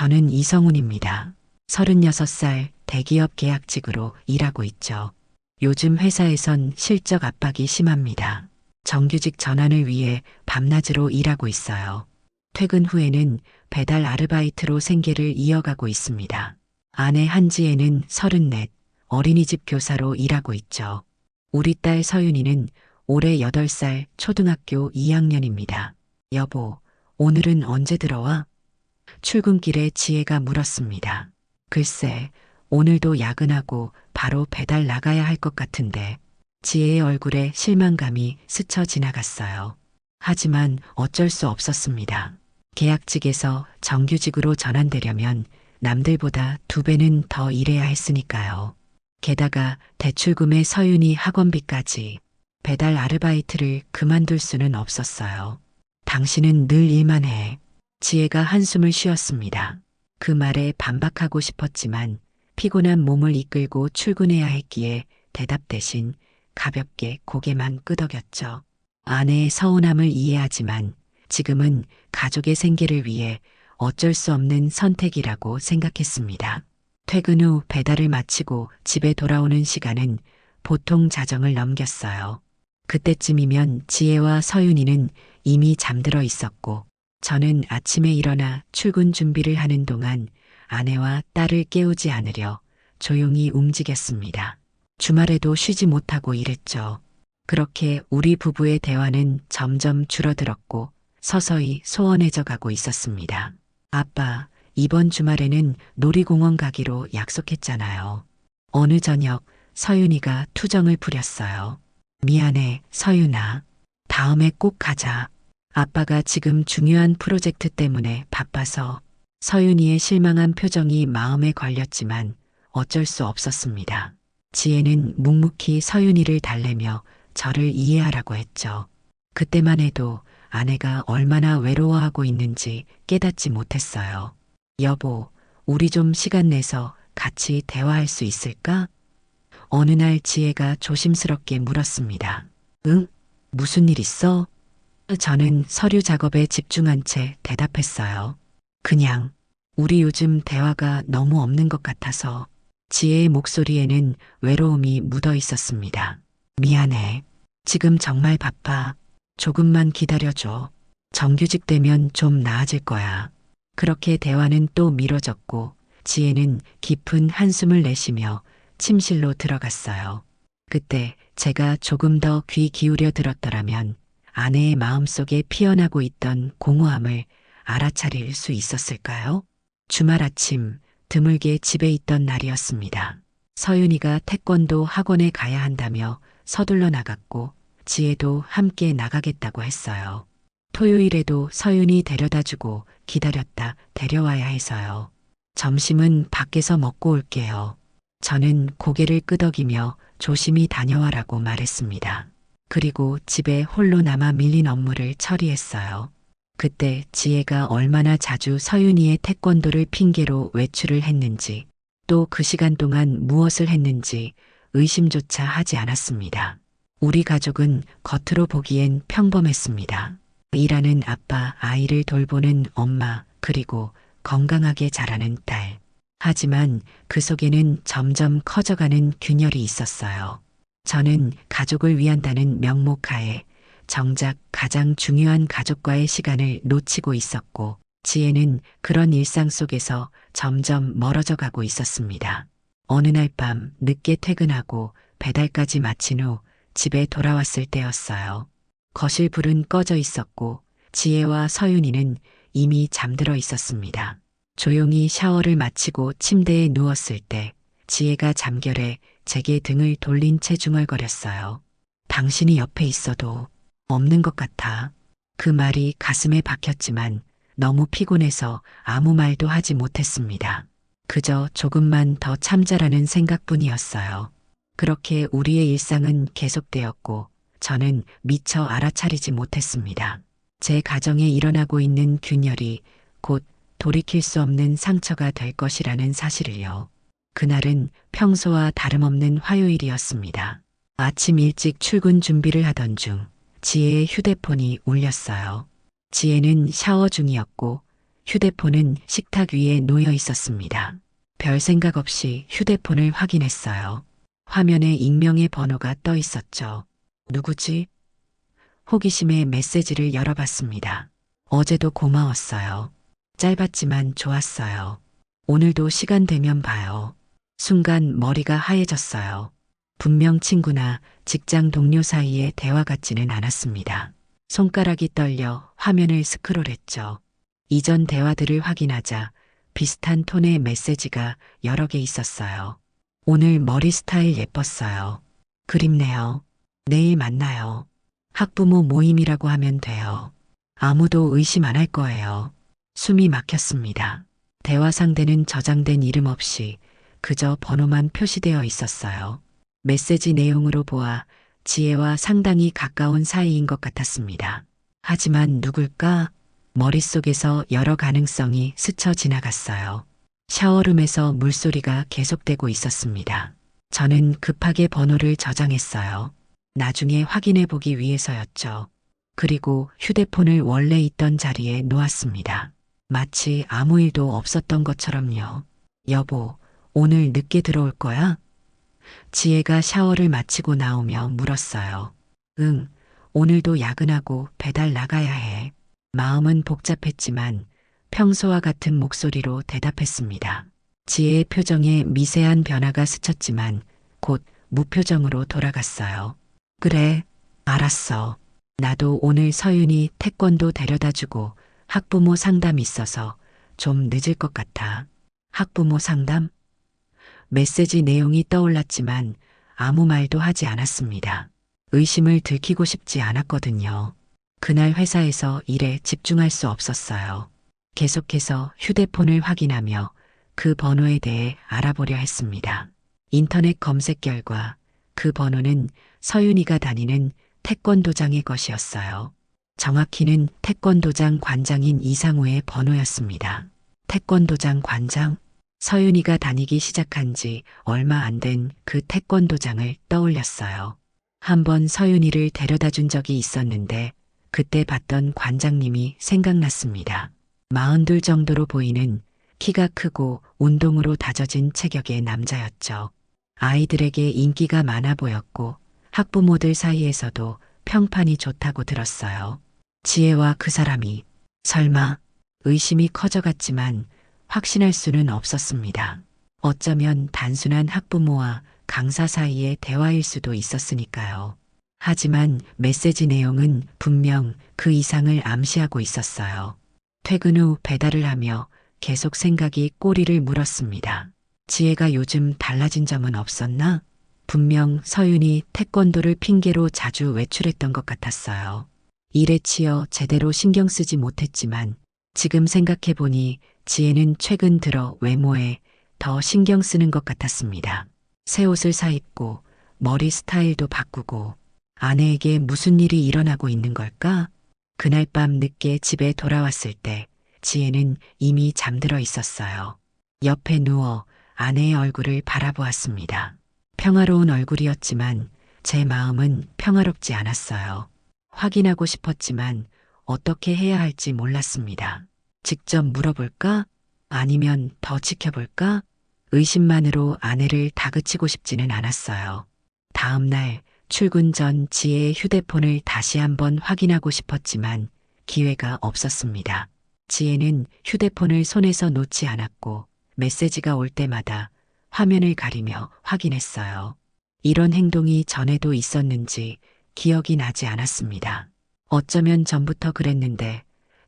저는 이성훈입니다. 36살 대기업 계약직으로 일하고 있죠. 요즘 회사에선 실적 압박이 심합니다. 정규직 전환을 위해 밤낮으로 일하고 있어요. 퇴근 후에는 배달 아르바이트로 생계를 이어가고 있습니다. 아내 한지혜는 34, 어린이집 교사로 일하고 있죠. 우리 딸 서윤이는 올해 8살 초등학교 2학년입니다. 여보, 오늘은 언제 들어와? 출근길에 지혜가 물었습니다. 글쎄, 오늘도 야근하고 바로 배달 나가야 할 것 같은데. 지혜의 얼굴에 실망감이 스쳐 지나갔어요. 하지만 어쩔 수 없었습니다. 계약직에서 정규직으로 전환되려면 남들보다 2배는 더 일해야 했으니까요. 게다가 대출금에 서윤이 학원비까지. 배달 아르바이트를 그만둘 수는 없었어요. 당신은 늘 일만 해. 지혜가 한숨을 쉬었습니다. 그 말에 반박하고 싶었지만 피곤한 몸을 이끌고 출근해야 했기에 대답 대신 가볍게 고개만 끄덕였죠. 아내의 서운함을 이해하지만 지금은 가족의 생계를 위해 어쩔 수 없는 선택이라고 생각했습니다. 퇴근 후 배달을 마치고 집에 돌아오는 시간은 보통 자정을 넘겼어요. 그때쯤이면 지혜와 서윤이는 이미 잠들어 있었고 저는 아침에 일어나 출근 준비를 하는 동안 아내와 딸을 깨우지 않으려 조용히 움직였습니다. 주말에도 쉬지 못하고 일했죠. 그렇게 우리 부부의 대화는 점점 줄어들었고 서서히 소원해져 가고 있었습니다. 아빠, 이번 주말에는 놀이공원 가기로 약속했잖아요. 어느 저녁 서윤이가 투정을 부렸어요. 미안해, 서윤아. 다음에 꼭 가자. 아빠가 지금 중요한 프로젝트 때문에 바빠서. 서윤이의 실망한 표정이 마음에 걸렸지만 어쩔 수 없었습니다. 지혜는 묵묵히 서윤이를 달래며 저를 이해하라고 했죠. 그때만 해도 아내가 얼마나 외로워하고 있는지 깨닫지 못했어요. 여보, 우리 좀 시간 내서 같이 대화할 수 있을까? 어느 날 지혜가 조심스럽게 물었습니다. 응? 무슨 일 있어? 저는 서류 작업에 집중한 채 대답했어요. 그냥 우리 요즘 대화가 너무 없는 것 같아서. 지혜의 목소리에는 외로움이 묻어 있었습니다. 미안해. 지금 정말 바빠. 조금만 기다려줘. 정규직 되면 좀 나아질 거야. 그렇게 대화는 또 미뤄졌고 지혜는 깊은 한숨을 내쉬며 침실로 들어갔어요. 그때 제가 조금 더 귀 기울여 들었더라면 아내의 마음속에 피어나고 있던 공허함을 알아차릴 수 있었을까요? 주말 아침 드물게 집에 있던 날이었습니다. 서윤이가 태권도 학원에 가야 한다며 서둘러 나갔고 지혜도 함께 나가겠다고 했어요. 토요일에도 서윤이 데려다주고 기다렸다 데려와야 해서요. 점심은 밖에서 먹고 올게요. 저는 고개를 끄덕이며 조심히 다녀와라고 말했습니다. 그리고 집에 홀로 남아 밀린 업무를 처리했어요. 그때 지혜가 얼마나 자주 서윤이의 태권도를 핑계로 외출을 했는지 또 그 시간 동안 무엇을 했는지 의심조차 하지 않았습니다. 우리 가족은 겉으로 보기엔 평범했습니다. 일하는 아빠, 아이를 돌보는 엄마, 그리고 건강하게 자라는 딸. 하지만 그 속에는 점점 커져가는 균열이 있었어요. 저는 가족을 위한다는 명목하에 정작 가장 중요한 가족과의 시간을 놓치고 있었고 지혜는 그런 일상 속에서 점점 멀어져 가고 있었습니다. 어느 날 밤 늦게 퇴근하고 배달까지 마친 후 집에 돌아왔을 때였어요. 거실 불은 꺼져 있었고 지혜와 서윤이는 이미 잠들어 있었습니다. 조용히 샤워를 마치고 침대에 누웠을 때 지혜가 잠결에 제게 등을 돌린 채 중얼거렸어요. 당신이 옆에 있어도 없는 것 같아. 그 말이 가슴에 박혔지만 너무 피곤해서 아무 말도 하지 못했습니다. 그저 조금만 더 참자라는 생각뿐이었어요. 그렇게 우리의 일상은 계속되었고 저는 미처 알아차리지 못했습니다. 제 가정에 일어나고 있는 균열이 곧 돌이킬 수 없는 상처가 될 것이라는 사실을요. 그날은 평소와 다름없는 화요일이었습니다. 아침 일찍 출근 준비를 하던 중 지혜의 휴대폰이 울렸어요. 지혜는 샤워 중이었고 휴대폰은 식탁 위에 놓여 있었습니다. 별 생각 없이 휴대폰을 확인했어요. 화면에 익명의 번호가 떠 있었죠. 누구지? 호기심에 메시지를 열어봤습니다. 어제도 고마웠어요. 짧았지만 좋았어요. 오늘도 시간 되면 봐요. 순간 머리가 하얘졌어요. 분명 친구나 직장 동료 사이의 대화 같지는 않았습니다. 손가락이 떨려 화면을 스크롤했죠. 이전 대화들을 확인하자 비슷한 톤의 메시지가 여러 개 있었어요. 오늘 머리 스타일 예뻤어요. 그립네요. 내일 만나요. 학부모 모임이라고 하면 돼요. 아무도 의심 안 할 거예요. 숨이 막혔습니다. 대화 상대는 저장된 이름 없이 그저 번호만 표시되어 있었어요. 메시지 내용으로 보아 지혜와 상당히 가까운 사이인 것 같았습니다. 하지만 누굴까? 머릿속에서 여러 가능성이 스쳐 지나갔어요. 샤워룸에서 물소리가 계속되고 있었습니다. 저는 급하게 번호를 저장했어요. 나중에 확인해 보기 위해서였죠. 그리고 휴대폰을 원래 있던 자리에 놓았습니다. 마치 아무 일도 없었던 것처럼요. 여보, 오늘 늦게 들어올 거야? 지혜가 샤워를 마치고 나오며 물었어요. 응, 오늘도 야근하고 배달 나가야 해. 마음은 복잡했지만 평소와 같은 목소리로 대답했습니다. 지혜의 표정에 미세한 변화가 스쳤지만 곧 무표정으로 돌아갔어요. 그래, 알았어. 나도 오늘 서윤이 태권도 데려다주고 학부모 상담 있어서 좀 늦을 것 같아. 학부모 상담? 메시지 내용이 떠올랐지만 아무 말도 하지 않았습니다. 의심을 들키고 싶지 않았거든요. 그날 회사에서 일에 집중할 수 없었어요. 계속해서 휴대폰을 확인하며 그 번호에 대해 알아보려 했습니다. 인터넷 검색 결과 그 번호는 서윤이가 다니는 태권도장의 것이었어요. 정확히는 태권도장 관장인 이상우의 번호였습니다. 태권도장 관장? 서윤이가 다니기 시작한 지 얼마 안 된 그 태권도장을 떠올렸어요. 한번 서윤이를 데려다 준 적이 있었는데 그때 봤던 관장님이 생각났습니다. 42 정도로 보이는 키가 크고 운동으로 다져진 체격의 남자였죠. 아이들에게 인기가 많아 보였고 학부모들 사이에서도 평판이 좋다고 들었어요. 지혜와 그 사람이 설마 의심이 커져갔지만 확신할 수는 없었습니다. 어쩌면 단순한 학부모와 강사 사이의 대화일 수도 있었으니까요. 하지만 메시지 내용은 분명 그 이상을 암시하고 있었어요. 퇴근 후 배달을 하며 계속 생각이 꼬리를 물었습니다. 지혜가 요즘 달라진 점은 없었나? 분명 서윤이 태권도를 핑계로 자주 외출했던 것 같았어요. 일에 치여 제대로 신경 쓰지 못했지만 지금 생각해보니 지혜는 최근 들어 외모에 더 신경 쓰는 것 같았습니다. 새 옷을 사입고 머리 스타일도 바꾸고 아내에게 무슨 일이 일어나고 있는 걸까? 그날 밤 늦게 집에 돌아왔을 때 지혜는 이미 잠들어 있었어요. 옆에 누워 아내의 얼굴을 바라보았습니다. 평화로운 얼굴이었지만 제 마음은 평화롭지 않았어요. 확인하고 싶었지만 어떻게 해야 할지 몰랐습니다. 직접 물어볼까? 아니면 더 지켜볼까? 의심만으로 아내를 다그치고 싶지는 않았어요. 다음 날 출근 전 지혜의 휴대폰을 다시 한번 확인하고 싶었지만 기회가 없었습니다. 지혜는 휴대폰을 손에서 놓지 않았고 메시지가 올 때마다 화면을 가리며 확인했어요. 이런 행동이 전에도 있었는지 기억이 나지 않았습니다. 어쩌면 전부터 그랬는데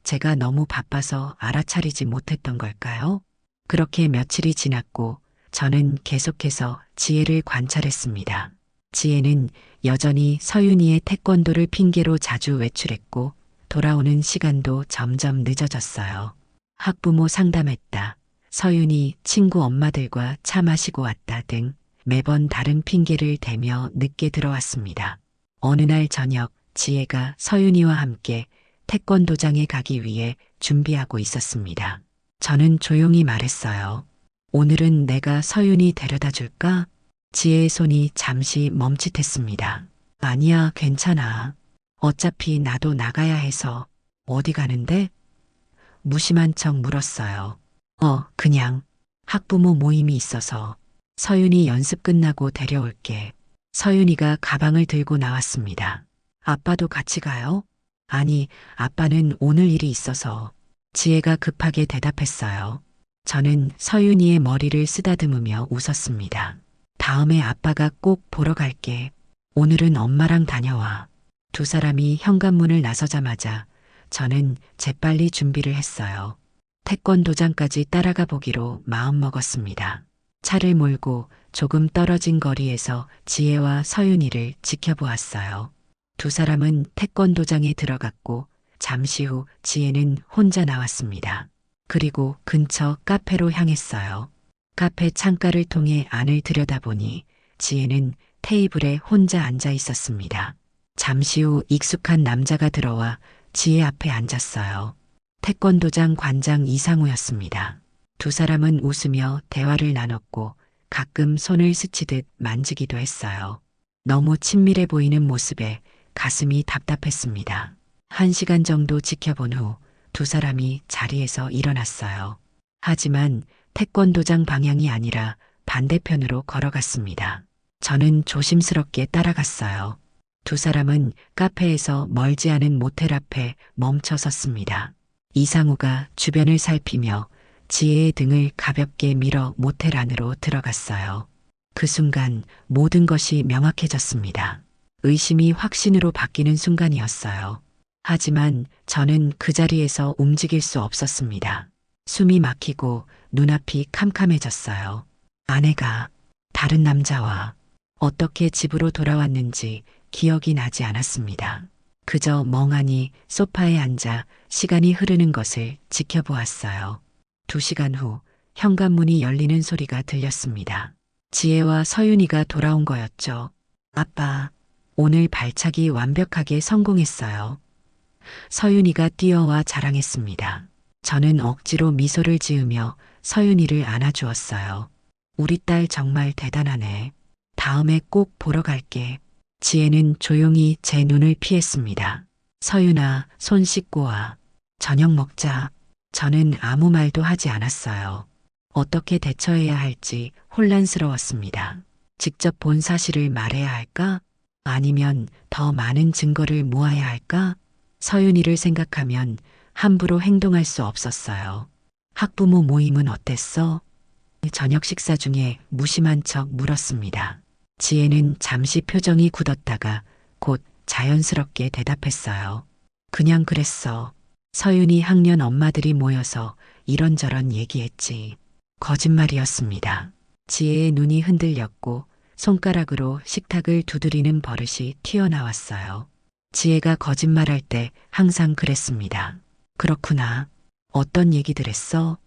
제가 너무 바빠서 알아차리지 못했던 걸까요? 그렇게 며칠이 지났고 저는 계속해서 지혜를 관찰했습니다. 지혜는 여전히 서윤이의 태권도를 핑계로 자주 외출했고 돌아오는 시간도 점점 늦어졌어요. 학부모 상담했다. 서윤이 친구 엄마들과 차 마시고 왔다 등 매번 다른 핑계를 대며 늦게 들어왔습니다. 어느 날 저녁 지혜가 서윤이와 함께 태권도장에 가기 위해 준비하고 있었습니다. 저는 조용히 말했어요. 오늘은 내가 서윤이 데려다 줄까? 지혜의 손이 잠시 멈칫했습니다. 아니야, 괜찮아. 어차피 나도 나가야 해서. 어디 가는데? 무심한 척 물었어요. 그냥 학부모 모임이 있어서 서윤이 연습 끝나고 데려올게. 서윤이가 가방을 들고 나왔습니다. 아빠도 같이 가요? 아니, 아빠는 오늘 일이 있어서. 지혜가 급하게 대답했어요. 저는 서윤이의 머리를 쓰다듬으며 웃었습니다. 다음에 아빠가 꼭 보러 갈게. 오늘은 엄마랑 다녀와. 두 사람이 현관문을 나서자마자 저는 재빨리 준비를 했어요. 태권도장까지 따라가 보기로 마음먹었습니다. 차를 몰고 조금 떨어진 거리에서 지혜와 서윤이를 지켜보았어요. 두 사람은 태권도장에 들어갔고 잠시 후 지혜는 혼자 나왔습니다. 그리고 근처 카페로 향했어요. 카페 창가를 통해 안을 들여다보니 지혜는 테이블에 혼자 앉아 있었습니다. 잠시 후 익숙한 남자가 들어와 지혜 앞에 앉았어요. 태권도장 관장 이상우였습니다. 두 사람은 웃으며 대화를 나눴고 가끔 손을 스치듯 만지기도 했어요. 너무 친밀해 보이는 모습에 가슴이 답답했습니다. 1시간 정도 지켜본 후 두 사람이 자리에서 일어났어요. 하지만 태권도장 방향이 아니라 반대편으로 걸어갔습니다. 저는 조심스럽게 따라갔어요. 두 사람은 카페에서 멀지 않은 모텔 앞에 멈춰 섰습니다. 이상우가 주변을 살피며 지혜의 등을 가볍게 밀어 모텔 안으로 들어갔어요. 그 순간 모든 것이 명확해졌습니다. 의심이 확신으로 바뀌는 순간이었어요. 하지만 저는 그 자리에서 움직일 수 없었습니다. 숨이 막히고 눈앞이 캄캄해졌어요. 아내가 다른 남자와 어떻게 집으로 돌아왔는지 기억이 나지 않았습니다. 그저 멍하니 소파에 앉아 시간이 흐르는 것을 지켜보았어요. 2시간 후 현관문이 열리는 소리가 들렸습니다. 지혜와 서윤이가 돌아온 거였죠. 아빠, 오늘 발차기 완벽하게 성공했어요. 서윤이가 뛰어와 자랑했습니다. 저는 억지로 미소를 지으며 서윤이를 안아주었어요. 우리 딸 정말 대단하네. 다음에 꼭 보러 갈게. 지혜는 조용히 제 눈을 피했습니다. 서윤아, 손 씻고 와. 저녁 먹자. 저는 아무 말도 하지 않았어요. 어떻게 대처해야 할지 혼란스러웠습니다. 직접 본 사실을 말해야 할까? 아니면 더 많은 증거를 모아야 할까? 서윤이를 생각하면 함부로 행동할 수 없었어요. 학부모 모임은 어땠어? 저녁 식사 중에 무심한 척 물었습니다. 지혜는 잠시 표정이 굳었다가 곧 자연스럽게 대답했어요. 그냥 그랬어. 서윤이 학년 엄마들이 모여서 이런저런 얘기했지. 거짓말이었습니다. 지혜의 눈이 흔들렸고 손가락으로 식탁을 두드리는 버릇이 튀어나왔어요. 지혜가 거짓말할 때 항상 그랬습니다. 그렇구나. 어떤 얘기들 했어?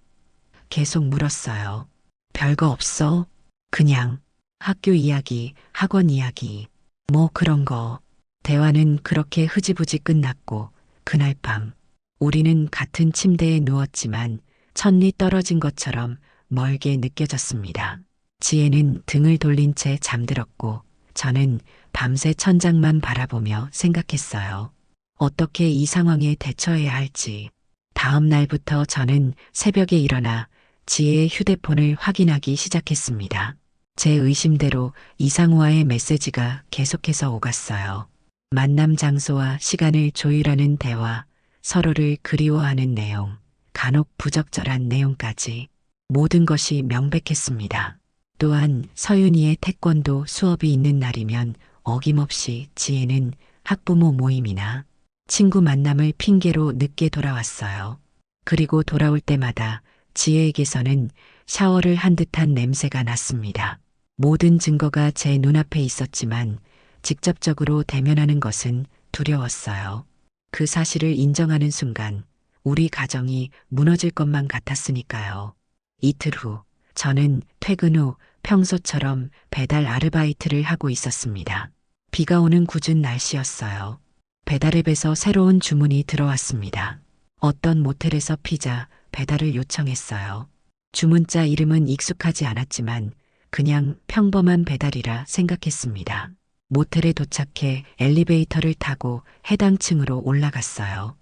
계속 물었어요. 별거 없어. 그냥 학교 이야기, 학원 이야기, 뭐 그런 거. 대화는 그렇게 흐지부지 끝났고 그날 밤 우리는 같은 침대에 누웠지만 천리 떨어진 것처럼 멀게 느껴졌습니다. 지혜는 등을 돌린 채 잠들었고 저는 밤새 천장만 바라보며 생각했어요. 어떻게 이 상황에 대처해야 할지. 다음 날부터 저는 새벽에 일어나 지혜의 휴대폰을 확인하기 시작했습니다. 제 의심대로 이상우와의 메시지가 계속해서 오갔어요. 만남 장소와 시간을 조율하는 대화, 서로를 그리워하는 내용, 간혹 부적절한 내용까지 모든 것이 명백했습니다. 또한 서윤이의 태권도 수업이 있는 날이면 어김없이 지혜는 학부모 모임이나 친구 만남을 핑계로 늦게 돌아왔어요. 그리고 돌아올 때마다 지혜에게서는 샤워를 한 듯한 냄새가 났습니다. 모든 증거가 제 눈앞에 있었지만 직접적으로 대면하는 것은 두려웠어요. 그 사실을 인정하는 순간 우리 가정이 무너질 것만 같았으니까요. 이틀 후 저는 퇴근 후 평소처럼 배달 아르바이트를 하고 있었습니다. 비가 오는 궂은 날씨였어요. 배달앱에서 새로운 주문이 들어왔습니다. 어떤 모텔에서 피자 배달을 요청했어요. 주문자 이름은 익숙하지 않았지만 그냥 평범한 배달이라 생각했습니다. 모텔에 도착해 엘리베이터를 타고 해당 층으로 올라갔어요.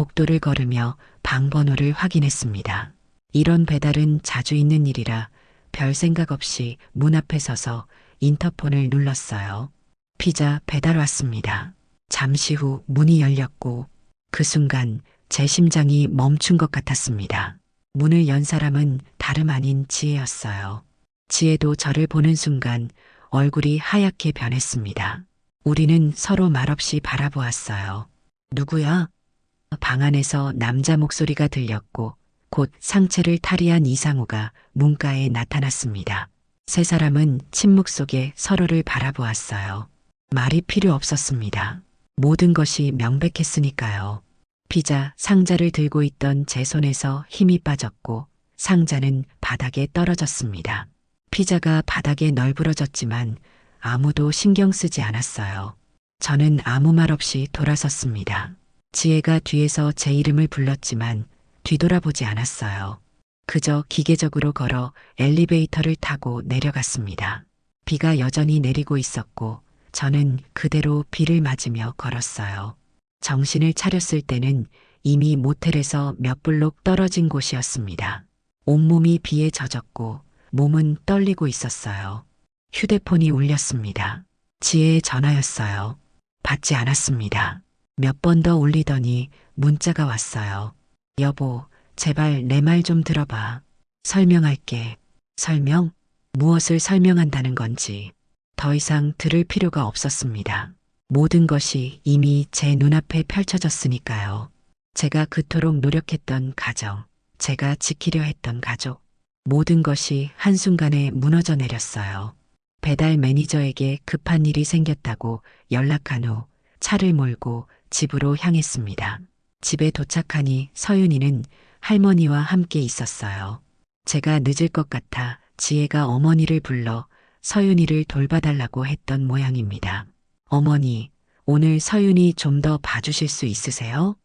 복도를 걸으며 방 번호를 확인했습니다. 이런 배달은 자주 있는 일이라 별 생각 없이 문 앞에 서서 인터폰을 눌렀어요. 피자 배달 왔습니다. 잠시 후 문이 열렸고 그 순간 제 심장이 멈춘 것 같았습니다. 문을 연 사람은 다름 아닌 지혜였어요. 지혜도 저를 보는 순간 얼굴이 하얗게 변했습니다. 우리는 서로 말없이 바라보았어요. 누구야? 방 안에서 남자 목소리가 들렸고 곧 상체를 탈의한 이상우가 문가에 나타났습니다. 세 사람은 침묵 속에 서로를 바라보았어요. 말이 필요 없었습니다. 모든 것이 명백했으니까요. 피자 상자를 들고 있던 제 손에서 힘이 빠졌고 상자는 바닥에 떨어졌습니다. 피자가 바닥에 널브러졌지만 아무도 신경 쓰지 않았어요. 저는 아무 말 없이 돌아섰습니다. 지혜가 뒤에서 제 이름을 불렀지만 뒤돌아보지 않았어요. 그저 기계적으로 걸어 엘리베이터를 타고 내려갔습니다. 비가 여전히 내리고 있었고 저는 그대로 비를 맞으며 걸었어요. 정신을 차렸을 때는 이미 모텔에서 몇 블록 떨어진 곳이었습니다. 온몸이 비에 젖었고 몸은 떨리고 있었어요. 휴대폰이 울렸습니다. 지혜의 전화였어요. 받지 않았습니다. 몇 번 더 울리더니 문자가 왔어요. 여보, 제발 내 말 좀 들어봐. 설명할게. 설명? 무엇을 설명한다는 건지. 더 이상 들을 필요가 없었습니다. 모든 것이 이미 제 눈앞에 펼쳐졌으니까요. 제가 그토록 노력했던 가정, 제가 지키려 했던 가족, 모든 것이 한순간에 무너져 내렸어요. 배달 매니저에게 급한 일이 생겼다고 연락한 후 차를 몰고 집으로 향했습니다. 집에 도착하니 서윤이는 할머니와 함께 있었어요. 제가 늦을 것 같아 지혜가 어머니를 불러 서윤이를 돌봐달라고 했던 모양입니다. 어머니, 오늘 서윤이 좀 더 봐주실 수 있으세요?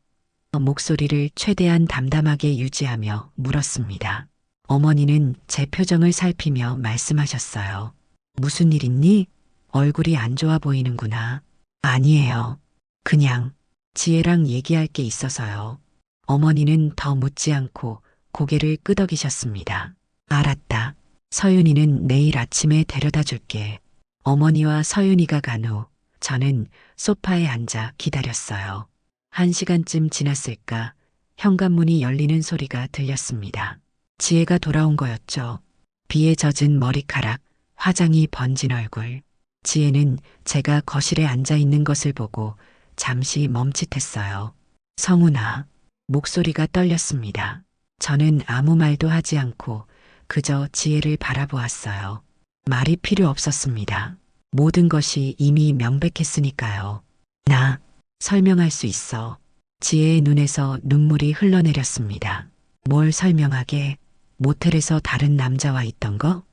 목소리를 최대한 담담하게 유지하며 물었습니다. 어머니는 제 표정을 살피며 말씀하셨어요. 무슨 일 있니? 얼굴이 안 좋아 보이는구나. 아니에요. 그냥 지혜랑 얘기할 게 있어서요. 어머니는 더 묻지 않고 고개를 끄덕이셨습니다. 알았다. 서윤이는 내일 아침에 데려다 줄게. 어머니와 서윤이가 간 후 저는 소파에 앉아 기다렸어요. 1시간쯤 지났을까 현관문이 열리는 소리가 들렸습니다. 지혜가 돌아온 거였죠. 비에 젖은 머리카락, 화장이 번진 얼굴. 지혜는 제가 거실에 앉아 있는 것을 보고 잠시 멈칫했어요. 성훈아, 목소리가 떨렸습니다. 저는 아무 말도 하지 않고 그저 지혜를 바라보았어요. 말이 필요 없었습니다. 모든 것이 이미 명백했으니까요. 나 설명할 수 있어. 지혜의 눈에서 눈물이 흘러내렸습니다. 뭘 설명하게? 모텔에서 다른 남자와 있던 거?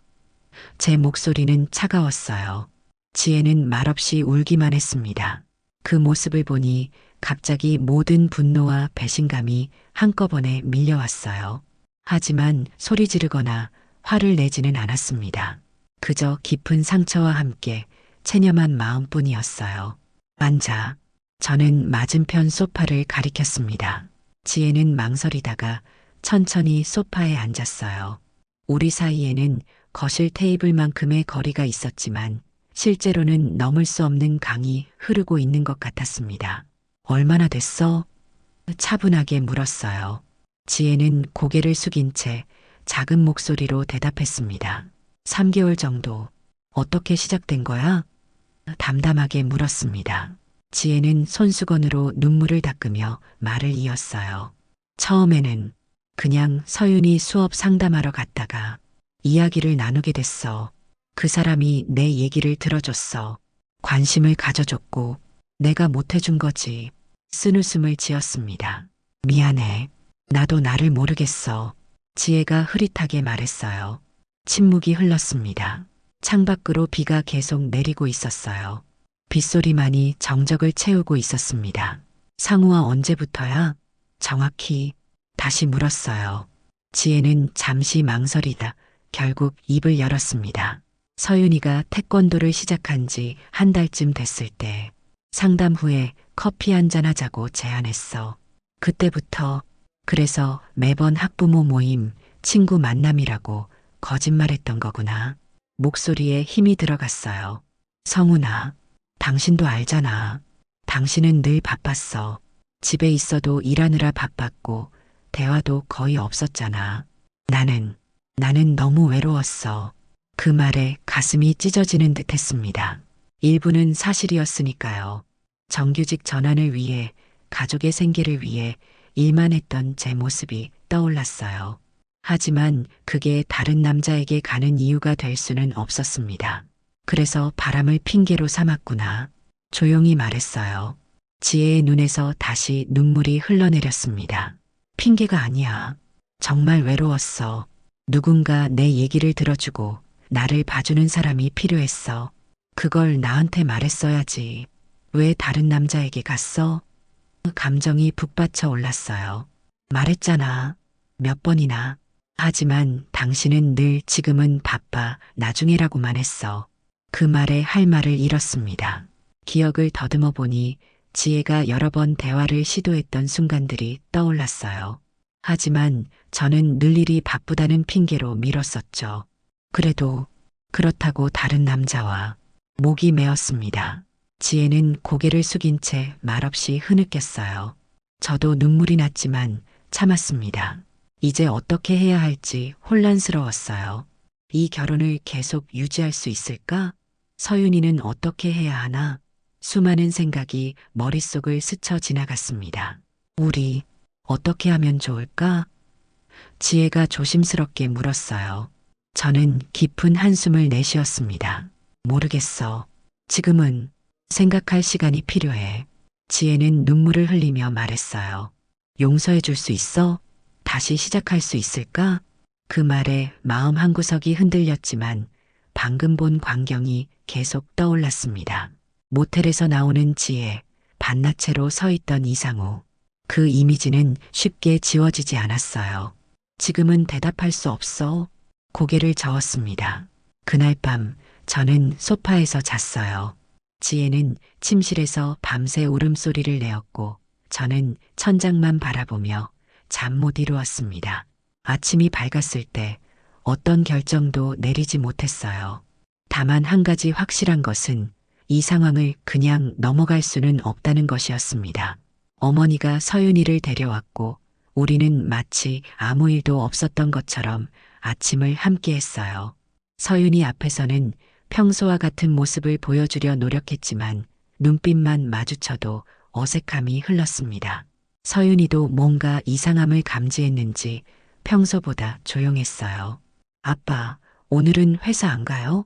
제 목소리는 차가웠어요. 지혜는 말없이 울기만 했습니다. 그 모습을 보니 갑자기 모든 분노와 배신감이 한꺼번에 밀려왔어요. 하지만 소리 지르거나 화를 내지는 않았습니다. 그저 깊은 상처와 함께 체념한 마음뿐이었어요. 앉아. 저는 맞은편 소파를 가리켰습니다. 지혜는 망설이다가 천천히 소파에 앉았어요. 우리 사이에는 거실 테이블만큼의 거리가 있었지만 실제로는 넘을 수 없는 강이 흐르고 있는 것 같았습니다. 얼마나 됐어? 차분하게 물었어요. 지혜는 고개를 숙인 채 작은 목소리로 대답했습니다. 3개월 정도. 어떻게 시작된 거야? 담담하게 물었습니다. 지혜는 손수건으로 눈물을 닦으며 말을 이었어요. 처음에는 그냥 서윤이 수업 상담하러 갔다가 이야기를 나누게 됐어. 그 사람이 내 얘기를 들어줬어. 관심을 가져줬고 내가 못해준 거지. 쓴웃음을 지었습니다. 미안해. 나도 나를 모르겠어. 지혜가 흐릿하게 말했어요. 침묵이 흘렀습니다. 창밖으로 비가 계속 내리고 있었어요. 빗소리만이 정적을 채우고 있었습니다. 상우와 언제부터야? 정확히 다시 물었어요. 지혜는 잠시 망설이다 결국 입을 열었습니다. 서윤이가 태권도를 시작한 지 한 달쯤 됐을 때 상담 후에 커피 한잔 하자고 제안했어. 그때부터 그래서 매번 학부모 모임, 친구 만남이라고 거짓말했던 거구나. 목소리에 힘이 들어갔어요. 성훈아, 당신도 알잖아. 당신은 늘 바빴어. 집에 있어도 일하느라 바빴고 대화도 거의 없었잖아. 나는 너무 외로웠어. 그 말에 가슴이 찢어지는 듯 했습니다. 일부는 사실이었으니까요. 정규직 전환을 위해, 가족의 생계를 위해 일만 했던 제 모습이 떠올랐어요. 하지만 그게 다른 남자에게 가는 이유가 될 수는 없었습니다. 그래서 바람을 핑계로 삼았구나. 조용히 말했어요. 지혜의 눈에서 다시 눈물이 흘러내렸습니다. 핑계가 아니야. 정말 외로웠어. 누군가 내 얘기를 들어주고 나를 봐주는 사람이 필요했어. 그걸 나한테 말했어야지. 왜 다른 남자에게 갔어? 감정이 북받쳐 올랐어요. 말했잖아. 몇 번이나. 하지만 당신은 늘 지금은 바빠, 나중에라고만 했어. 그 말에 할 말을 잃었습니다. 기억을 더듬어 보니 지혜가 여러 번 대화를 시도했던 순간들이 떠올랐어요. 하지만 저는 늘 일이 바쁘다는 핑계로 미뤘었죠. 그래도 그렇다고 다른 남자와 목이 메었습니다. 지혜는 고개를 숙인 채 말없이 흐느꼈어요. 저도 눈물이 났지만 참았습니다. 이제 어떻게 해야 할지 혼란스러웠어요. 이 결혼을 계속 유지할 수 있을까? 서윤이는 어떻게 해야 하나? 수많은 생각이 머릿속을 스쳐 지나갔습니다. 우리 어떻게 하면 좋을까? 지혜가 조심스럽게 물었어요. 저는 깊은 한숨을 내쉬었습니다. 모르겠어. 지금은 생각할 시간이 필요해. 지혜는 눈물을 흘리며 말했어요. 용서해 줄 수 있어? 다시 시작할 수 있을까? 그 말에 마음 한구석이 흔들렸지만 방금 본 광경이 계속 떠올랐습니다. 모텔에서 나오는 지혜, 반나체로 서 있던 이상우. 그 이미지는 쉽게 지워지지 않았어요. 지금은 대답할 수 없어. 고개를 저었습니다. 그날 밤 저는 소파에서 잤어요. 지혜는 침실에서 밤새 울음소리를 내었고 저는 천장만 바라보며 잠 못 이루었습니다. 아침이 밝았을 때 어떤 결정도 내리지 못했어요. 다만 한 가지 확실한 것은 이 상황을 그냥 넘어갈 수는 없다는 것이었습니다. 어머니가 서윤이를 데려왔고 우리는 마치 아무 일도 없었던 것처럼 아침을 함께 했어요. 서윤이 앞에서는 평소와 같은 모습을 보여주려 노력했지만 눈빛만 마주쳐도 어색함이 흘렀습니다. 서윤이도 뭔가 이상함을 감지했는지 평소보다 조용했어요. 아빠, 오늘은 회사 안 가요?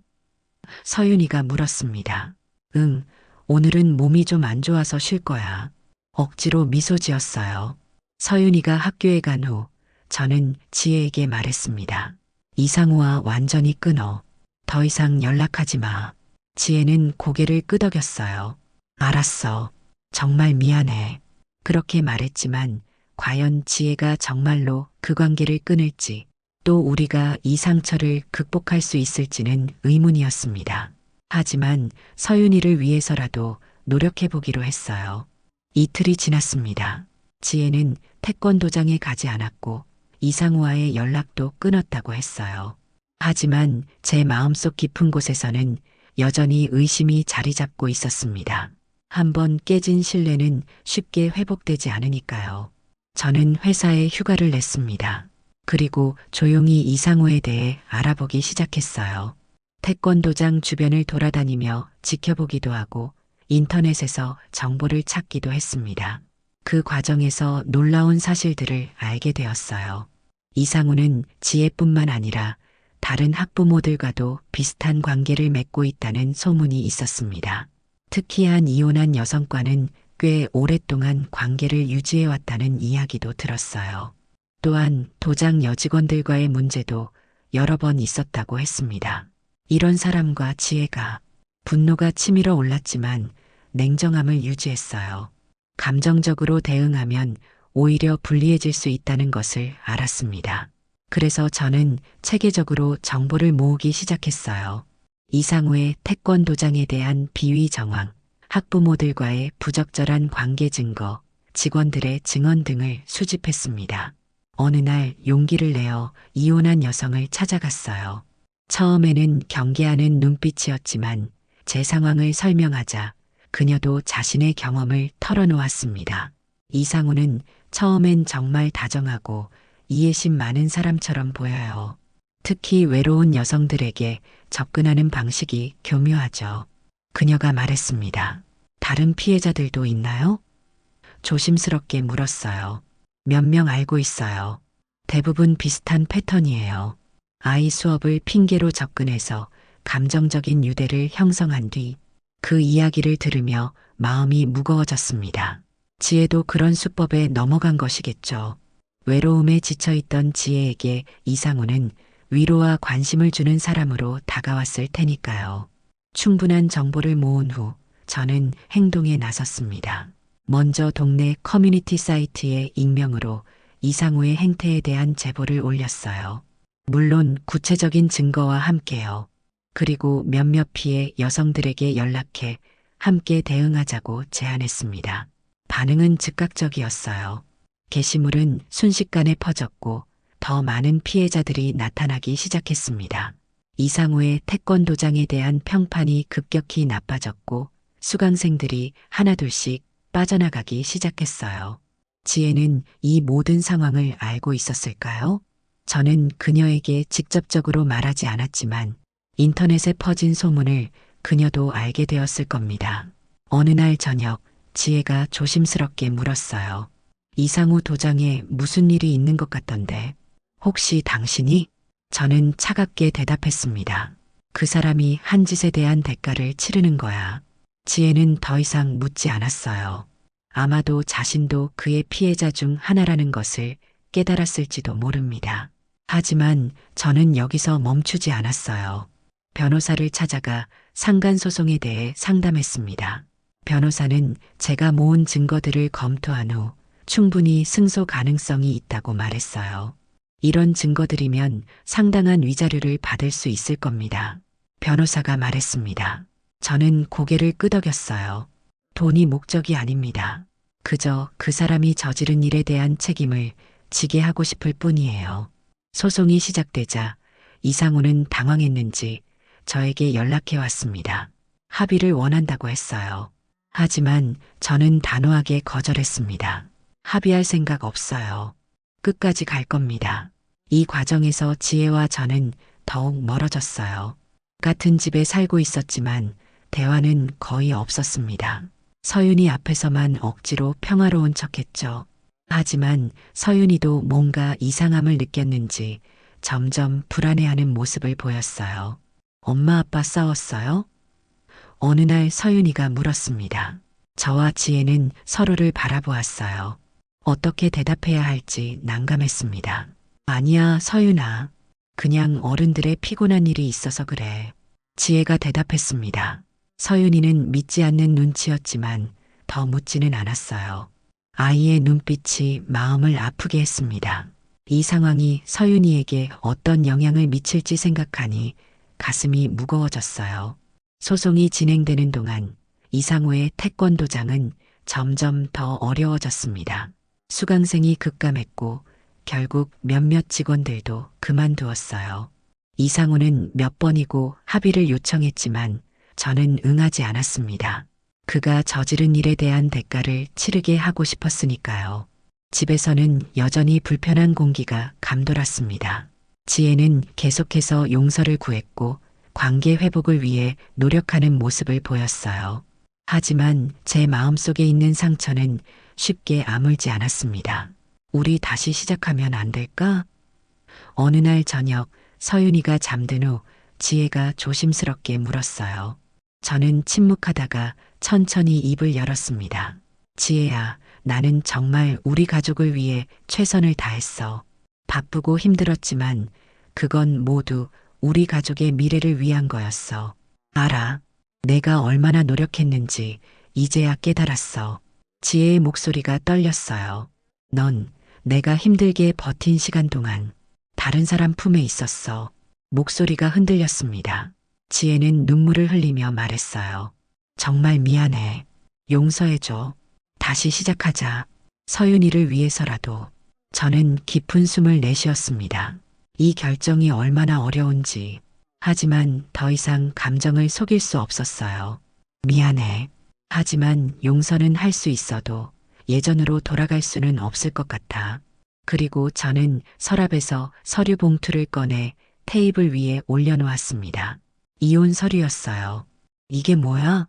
서윤이가 물었습니다. 응, 오늘은 몸이 좀 안 좋아서 쉴 거야. 억지로 미소 지었어요. 서윤이가 학교에 간 후 저는 지혜에게 말했습니다. 이상우와 완전히 끊어. 더 이상 연락하지 마. 지혜는 고개를 끄덕였어요. 알았어. 정말 미안해. 그렇게 말했지만 과연 지혜가 정말로 그 관계를 끊을지 또 우리가 이 상처를 극복할 수 있을지는 의문이었습니다. 하지만 서윤이를 위해서라도 노력해보기로 했어요. 이틀이 지났습니다. 지혜는 태권도장에 가지 않았고 이상우와의 연락도 끊었다고 했어요. 하지만 제 마음속 깊은 곳에서는 여전히 의심이 자리 잡고 있었습니다. 한번 깨진 신뢰는 쉽게 회복되지 않으니까요. 저는 회사에 휴가를 냈습니다. 그리고 조용히 이상우에 대해 알아보기 시작했어요. 태권도장 주변을 돌아다니며 지켜보기도 하고 인터넷에서 정보를 찾기도 했습니다. 그 과정에서 놀라운 사실들을 알게 되었어요. 이상우는 지혜뿐만 아니라 다른 학부모들과도 비슷한 관계를 맺고 있다는 소문이 있었습니다. 특히 한 이혼한 여성과는 꽤 오랫동안 관계를 유지해왔다는 이야기도 들었어요. 또한 도장 여직원들과의 문제도 여러 번 있었다고 했습니다. 이런 사람과 지혜가 분노가 치밀어 올랐지만 냉정함을 유지했어요. 감정적으로 대응하면 오히려 불리해질 수 있다는 것을 알았습니다. 그래서 저는 체계적으로 정보를 모으기 시작했어요. 이상우의 태권도장에 대한 비위 정황, 학부모들과의 부적절한 관계 증거, 직원들의 증언 등을 수집했습니다. 어느 날 용기를 내어 이혼한 여성을 찾아갔어요. 처음에는 경계하는 눈빛이었지만 제 상황을 설명하자 그녀도 자신의 경험을 털어놓았습니다. 이상우는 처음엔 정말 다정하고 이해심 많은 사람처럼 보여요. 특히 외로운 여성들에게 접근하는 방식이 교묘하죠. 그녀가 말했습니다. 다른 피해자들도 있나요? 조심스럽게 물었어요. 몇 명 알고 있어요. 대부분 비슷한 패턴이에요. 아이 수업을 핑계로 접근해서 감정적인 유대를 형성한 뒤 그 이야기를 들으며 마음이 무거워졌습니다. 지혜도 그런 수법에 넘어간 것이겠죠. 외로움에 지쳐있던 지혜에게 이상우는 위로와 관심을 주는 사람으로 다가왔을 테니까요. 충분한 정보를 모은 후 저는 행동에 나섰습니다. 먼저 동네 커뮤니티 사이트에 익명으로 이상우의 행태에 대한 제보를 올렸어요. 물론 구체적인 증거와 함께요. 그리고 몇몇 피해 여성들에게 연락해 함께 대응하자고 제안했습니다. 반응은 즉각적이었어요. 게시물은 순식간에 퍼졌고 더 많은 피해자들이 나타나기 시작했습니다. 이상우의 태권도장에 대한 평판이 급격히 나빠졌고 수강생들이 하나둘씩 빠져나가기 시작했어요. 지혜는 이 모든 상황을 알고 있었을까요? 저는 그녀에게 직접적으로 말하지 않았지만 인터넷에 퍼진 소문을 그녀도 알게 되었을 겁니다. 어느 날 저녁 지혜가 조심스럽게 물었어요. 이상우 도장에 무슨 일이 있는 것 같던데 혹시 당신이? 저는 차갑게 대답했습니다. 그 사람이 한 짓에 대한 대가를 치르는 거야. 지혜는 더 이상 묻지 않았어요. 아마도 자신도 그의 피해자 중 하나라는 것을 깨달았을지도 모릅니다. 하지만 저는 여기서 멈추지 않았어요. 변호사를 찾아가 상간소송에 대해 상담했습니다. 변호사는 제가 모은 증거들을 검토한 후 충분히 승소 가능성이 있다고 말했어요. 이런 증거들이면 상당한 위자료를 받을 수 있을 겁니다. 변호사가 말했습니다. 저는 고개를 끄덕였어요. 돈이 목적이 아닙니다. 그저 그 사람이 저지른 일에 대한 책임을 지게 하고 싶을 뿐이에요. 소송이 시작되자 이상우는 당황했는지 저에게 연락해 왔습니다. 합의를 원한다고 했어요. 하지만 저는 단호하게 거절했습니다. 합의할 생각 없어요. 끝까지 갈 겁니다. 이 과정에서 지혜와 저는 더욱 멀어졌어요. 같은 집에 살고 있었지만 대화는 거의 없었습니다. 서윤이 앞에서만 억지로 평화로운 척했죠. 하지만 서윤이도 뭔가 이상함을 느꼈는지 점점 불안해하는 모습을 보였어요. 엄마 아빠 싸웠어요? 어느 날 서윤이가 물었습니다. 저와 지혜는 서로를 바라보았어요. 어떻게 대답해야 할지 난감했습니다. 아니야, 서윤아. 그냥 어른들의 피곤한 일이 있어서 그래. 지혜가 대답했습니다. 서윤이는 믿지 않는 눈치였지만 더 묻지는 않았어요. 아이의 눈빛이 마음을 아프게 했습니다. 이 상황이 서윤이에게 어떤 영향을 미칠지 생각하니 가슴이 무거워졌어요. 소송이 진행되는 동안 이상우의 태권도장은 점점 더 어려워졌습니다. 수강생이 급감했고 결국 몇몇 직원들도 그만두었어요. 이상우는 몇 번이고 합의를 요청했지만 저는 응하지 않았습니다. 그가 저지른 일에 대한 대가를 치르게 하고 싶었으니까요. 집에서는 여전히 불편한 공기가 감돌았습니다. 지혜는 계속해서 용서를 구했고 관계 회복을 위해 노력하는 모습을 보였어요. 하지만 제 마음속에 있는 상처는 쉽게 아물지 않았습니다. 우리 다시 시작하면 안 될까? 어느 날 저녁 서윤이가 잠든 후 지혜가 조심스럽게 물었어요. 저는 침묵하다가 천천히 입을 열었습니다. 지혜야, 나는 정말 우리 가족을 위해 최선을 다했어. 바쁘고 힘들었지만 그건 모두 우리 가족의 미래를 위한 거였어. 알아. 내가 얼마나 노력했는지 이제야 깨달았어. 지혜의 목소리가 떨렸어요. 넌 내가 힘들게 버틴 시간 동안 다른 사람 품에 있었어. 목소리가 흔들렸습니다. 지혜는 눈물을 흘리며 말했어요. 정말 미안해. 용서해줘. 다시 시작하자. 서윤이를 위해서라도 저는 깊은 숨을 내쉬었습니다. 이 결정이 얼마나 어려운지. 하지만 더 이상 감정을 속일 수 없었어요. 미안해. 하지만 용서는 할 수 있어도 예전으로 돌아갈 수는 없을 것 같아. 그리고 저는 서랍에서 서류 봉투를 꺼내 테이블 위에 올려놓았습니다. 이혼 서류였어요. 이게 뭐야?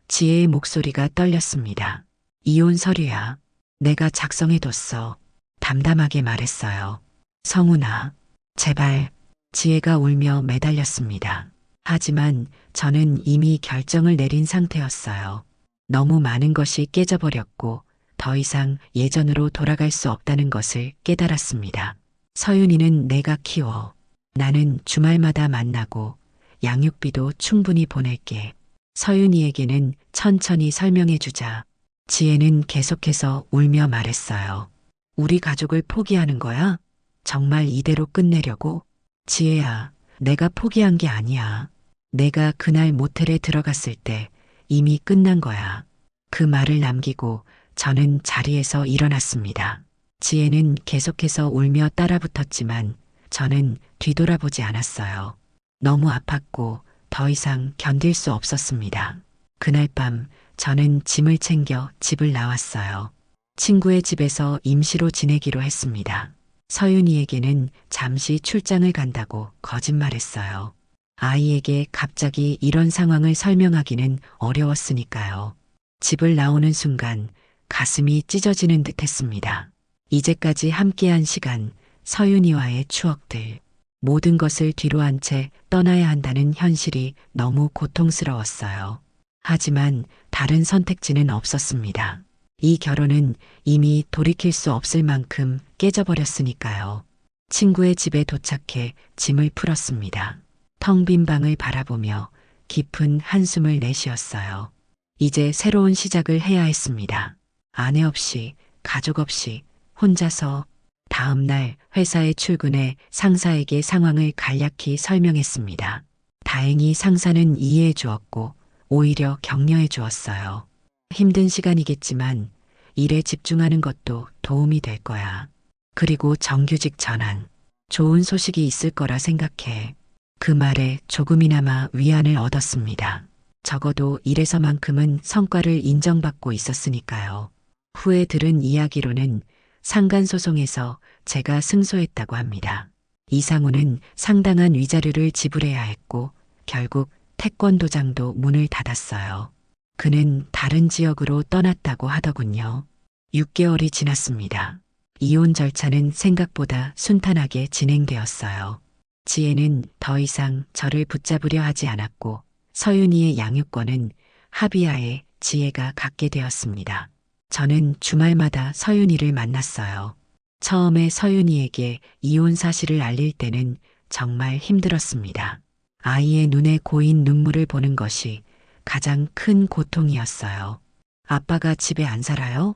지혜의 목소리가 떨렸습니다. 이혼 서류야. 내가 작성해뒀어. 담담하게 말했어요. 성훈아, 제발. 지혜가 울며 매달렸습니다. 하지만 저는 이미 결정을 내린 상태였어요. 너무 많은 것이 깨져버렸고 더 이상 예전으로 돌아갈 수 없다는 것을 깨달았습니다. 서윤이는 내가 키워. 나는 주말마다 만나고 양육비도 충분히 보낼게. 서윤이에게는 천천히 설명해주자. 지혜는 계속해서 울며 말했어요. 우리 가족을 포기하는 거야? 정말 이대로 끝내려고? 지혜야, 내가 포기한 게 아니야. 내가 그날 모텔에 들어갔을 때 이미 끝난 거야. 그 말을 남기고 저는 자리에서 일어났습니다. 지혜는 계속해서 울며 따라붙었지만 저는 뒤돌아보지 않았어요. 너무 아팠고 더 이상 견딜 수 없었습니다. 그날 밤 저는 짐을 챙겨 집을 나왔어요. 친구의 집에서 임시로 지내기로 했습니다. 서윤이에게는 잠시 출장을 간다고 거짓말했어요. 아이에게 갑자기 이런 상황을 설명하기는 어려웠으니까요. 집을 나오는 순간 가슴이 찢어지는 듯 했습니다. 이제까지 함께한 시간, 서윤이와의 추억들, 모든 것을 뒤로 한 채 떠나야 한다는 현실이 너무 고통스러웠어요. 하지만 다른 선택지는 없었습니다. 이 결혼은 이미 돌이킬 수 없을 만큼 깨져버렸으니까요. 친구의 집에 도착해 짐을 풀었습니다. 텅 빈 방을 바라보며 깊은 한숨을 내쉬었어요. 이제 새로운 시작을 해야 했습니다. 아내 없이, 가족 없이, 혼자서. 다음 날 회사에 출근해 상사에게 상황을 간략히 설명했습니다. 다행히 상사는 이해해 주었고 오히려 격려해 주었어요. 힘든 시간이겠지만 일에 집중하는 것도 도움이 될 거야. 그리고 정규직 전환. 좋은 소식이 있을 거라 생각해. 그 말에 조금이나마 위안을 얻었습니다. 적어도 일에서만큼은 성과를 인정받고 있었으니까요. 후에 들은 이야기로는 상간소송에서 제가 승소했다고 합니다. 이상우는 상당한 위자료를 지불해야 했고 결국 태권도장도 문을 닫았어요. 그는 다른 지역으로 떠났다고 하더군요. 6개월이 지났습니다. 이혼 절차는 생각보다 순탄하게 진행되었어요. 지혜는 더 이상 저를 붙잡으려 하지 않았고 서윤이의 양육권은 합의하에 지혜가 갖게 되었습니다. 저는 주말마다 서윤이를 만났어요. 처음에 서윤이에게 이혼 사실을 알릴 때는 정말 힘들었습니다. 아이의 눈에 고인 눈물을 보는 것이 가장 큰 고통이었어요. 아빠가 집에 안 살아요?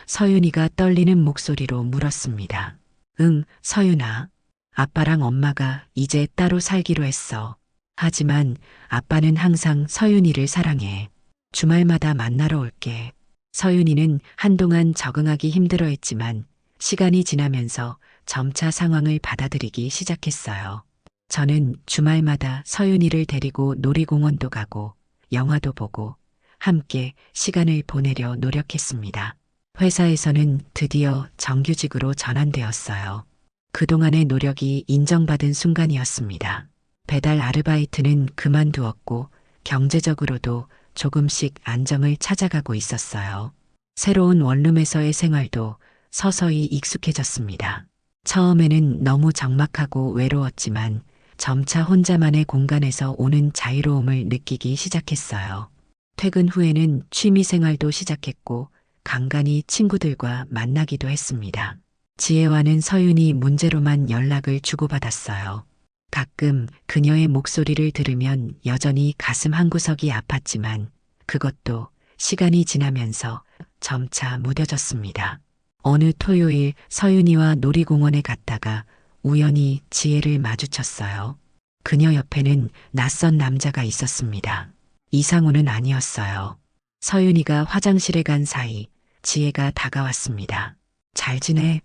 서윤이가 떨리는 목소리로 물었습니다. 응, 서윤아. 아빠랑 엄마가 이제 따로 살기로 했어. 하지만 아빠는 항상 서윤이를 사랑해. 주말마다 만나러 올게. 서윤이는 한동안 적응하기 힘들어했지만 시간이 지나면서 점차 상황을 받아들이기 시작했어요. 저는 주말마다 서윤이를 데리고 놀이공원도 가고 영화도 보고 함께 시간을 보내려 노력했습니다. 회사에서는 드디어 정규직으로 전환되었어요. 그동안의 노력이 인정받은 순간이었습니다. 배달 아르바이트는 그만두었고 경제적으로도 조금씩 안정을 찾아가고 있었어요. 새로운 원룸에서의 생활도 서서히 익숙해졌습니다. 처음에는 너무 적막하고 외로웠지만 점차 혼자만의 공간에서 오는 자유로움을 느끼기 시작했어요. 퇴근 후에는 취미 생활도 시작했고 간간히 친구들과 만나기도 했습니다. 지혜와는 서윤이 문제로만 연락을 주고받았어요. 가끔 그녀의 목소리를 들으면 여전히 가슴 한구석이 아팠지만 그것도 시간이 지나면서 점차 무뎌졌습니다. 어느 토요일 서윤이와 놀이공원에 갔다가 우연히 지혜를 마주쳤어요. 그녀 옆에는 낯선 남자가 있었습니다. 이상우는 아니었어요. 서윤이가 화장실에 간 사이 지혜가 다가왔습니다. 잘 지내?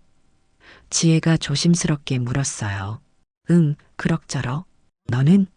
지혜가 조심스럽게 물었어요. 응, 그럭저럭. 너는?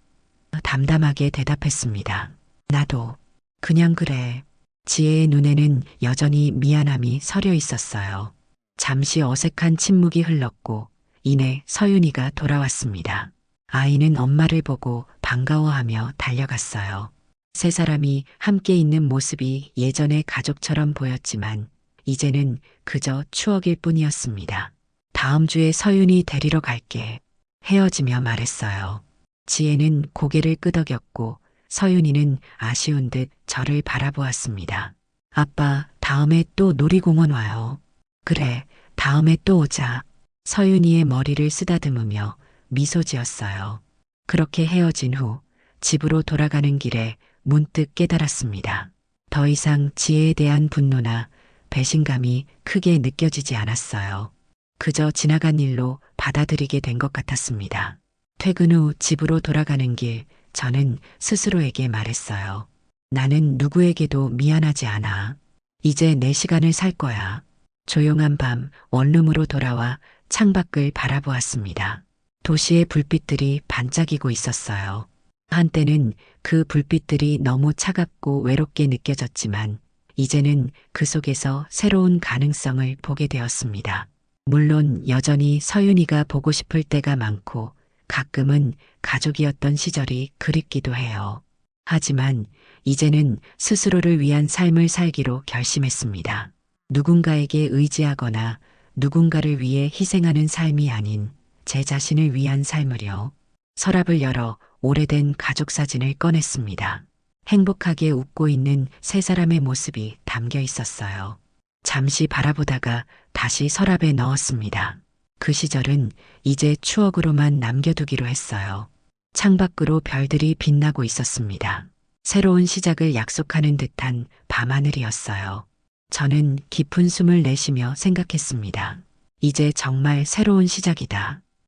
담담하게 대답했습니다. 나도. 그냥 그래. 지혜의 눈에는 여전히 미안함이 서려 있었어요. 잠시 어색한 침묵이 흘렀고 이내 서윤이가 돌아왔습니다. 아이는 엄마를 보고 반가워하며 달려갔어요. 세 사람이 함께 있는 모습이 예전의 가족처럼 보였지만 이제는 그저 추억일 뿐이었습니다. 다음 주에 서윤이 데리러 갈게. 헤어지며 말했어요. 지혜는 고개를 끄덕였고 서윤이는 아쉬운 듯 저를 바라보았습니다. 아빠, 다음에 또 놀이공원 와요. 그래, 다음에 또 오자. 서윤이의 머리를 쓰다듬으며 미소 지었어요. 그렇게 헤어진 후 집으로 돌아가는 길에 문득 깨달았습니다. 더 이상 지혜에 대한 분노나 배신감이 크게 느껴지지 않았어요. 그저 지나간 일로 받아들이게 된 것 같았습니다. 퇴근 후 집으로 돌아가는 길, 저는 스스로에게 말했어요. 나는 누구에게도 미안하지 않아. 이제 내 시간을 살 거야. 조용한 밤 원룸으로 돌아와 창밖을 바라보았습니다. 도시의 불빛들이 반짝이고 있었어요. 한때는 그 불빛들이 너무 차갑고 외롭게 느껴졌지만 이제는 그 속에서 새로운 가능성을 보게 되었습니다. 물론 여전히 서윤이가 보고 싶을 때가 많고 가끔은 가족이었던 시절이 그립기도 해요. 하지만 이제는 스스로를 위한 삶을 살기로 결심했습니다. 누군가에게 의지하거나 누군가를 위해 희생하는 삶이 아닌 제 자신을 위한 삶을요. 서랍을 열어 오래된 가족 사진을 꺼냈습니다. 행복하게 웃고 있는 세 사람의 모습이 담겨 있었어요. 잠시 바라보다가 다시 서랍에 넣었습니다. 그 시절은 이제 추억으로만 남겨두기로 했어요. 창밖으로 별들이 빛나고 있었습니다. 새로운 시작을 약속하는 듯한 밤하늘이었어요. 저는 깊은 숨을 내쉬며 생각했습니다. 이제 정말 새로운 시작이다.